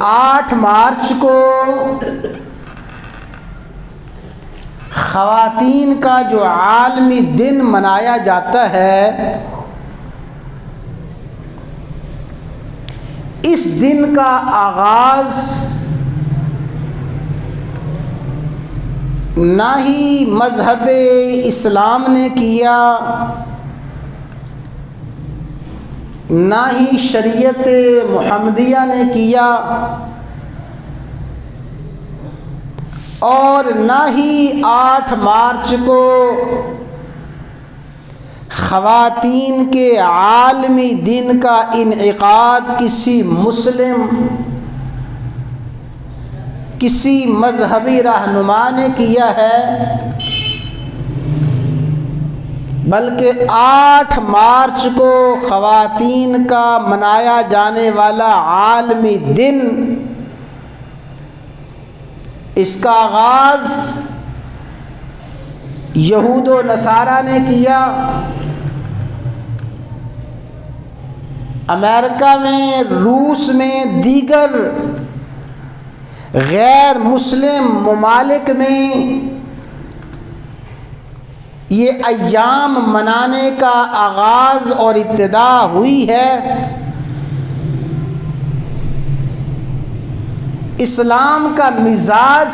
8 مارچ کو خواتین کا جو عالمی دن منایا جاتا ہے، اس دن کا آغاز نہ ہی مذہب اسلام نے کیا، نہ ہی شریعت محمدیہ نے کیا، اور نہ ہی 8 مارچ کو خواتین کے عالمی دن کا انعقاد کسی مسلم، کسی مذہبی رہنما نے کیا ہے، بلکہ 8 مارچ کو خواتین کا منایا جانے والا عالمی دن، اس کا آغاز یہود و نصارہ نے کیا۔ امریکہ میں، روس میں، دیگر غیر مسلم ممالک میں یہ ایام منانے کا آغاز اور ابتدا ہوئی ہے۔ اسلام کا مزاج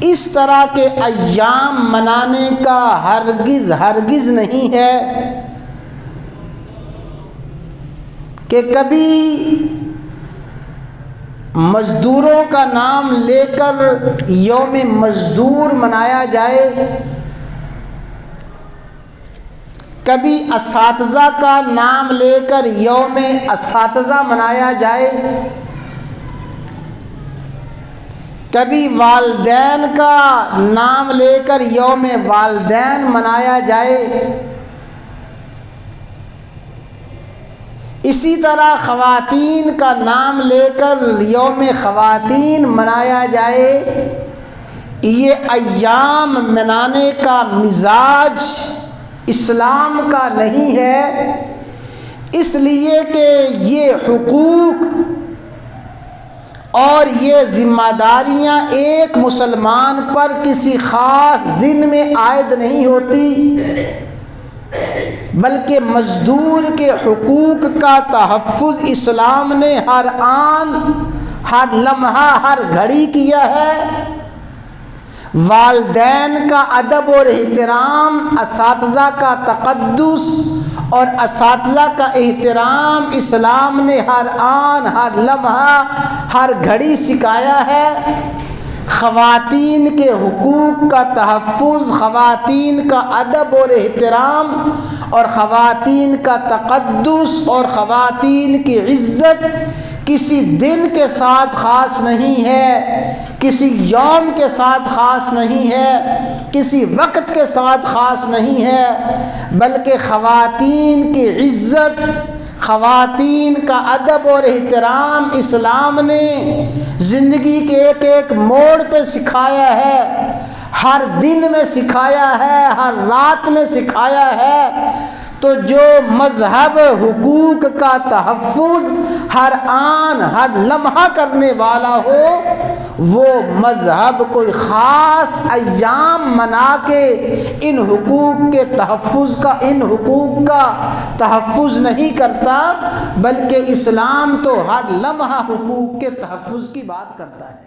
اس طرح کے ایام منانے کا ہرگز نہیں ہے کہ کبھی مزدوروں کا نام لے کر یوم مزدور منایا جائے، کبھی اساتذہ کا نام لے کر یوم اساتذہ منایا جائے، کبھی والدین کا نام لے کر یوم والدین منایا جائے، اسی طرح خواتین کا نام لے کر یوم خواتین منایا جائے۔ یہ ایام منانے کا مزاج اسلام کا نہیں ہے، اس لیے کہ یہ حقوق اور یہ ذمہ داریاں ایک مسلمان پر کسی خاص دن میں عائد نہیں ہوتی، بلکہ مزدور کے حقوق کا تحفظ اسلام نے ہر آن، ہر لمحہ، ہر گھڑی کیا ہے۔ والدین کا ادب اور احترام، اساتذہ کا تقدس اور اساتذہ کا احترام اسلام نے ہر آن، ہر لمحہ، ہر گھڑی سکھایا ہے۔ خواتین کے حقوق کا تحفظ، خواتین کا ادب اور احترام اور خواتین کا تقدس اور خواتین کی عزت کسی دن کے ساتھ خاص نہیں ہے، کسی یوم کے ساتھ خاص نہیں ہے، کسی وقت کے ساتھ خاص نہیں ہے، بلکہ خواتین کی عزت، خواتین کا ادب اور احترام اسلام نے زندگی کے ایک ایک موڑ پہ سکھایا ہے، ہر دن میں سکھایا ہے، ہر رات میں سکھایا ہے۔ تو جو مذہب حقوق کا تحفظ ہر آن، ہر لمحہ کرنے والا ہو، وہ مذہب کوئی خاص ایام منا کے ان حقوق کے تحفظ کا، ان حقوق کا تحفظ نہیں کرتا، بلکہ اسلام تو ہر لمحہ حقوق کے تحفظ کی بات کرتا ہے۔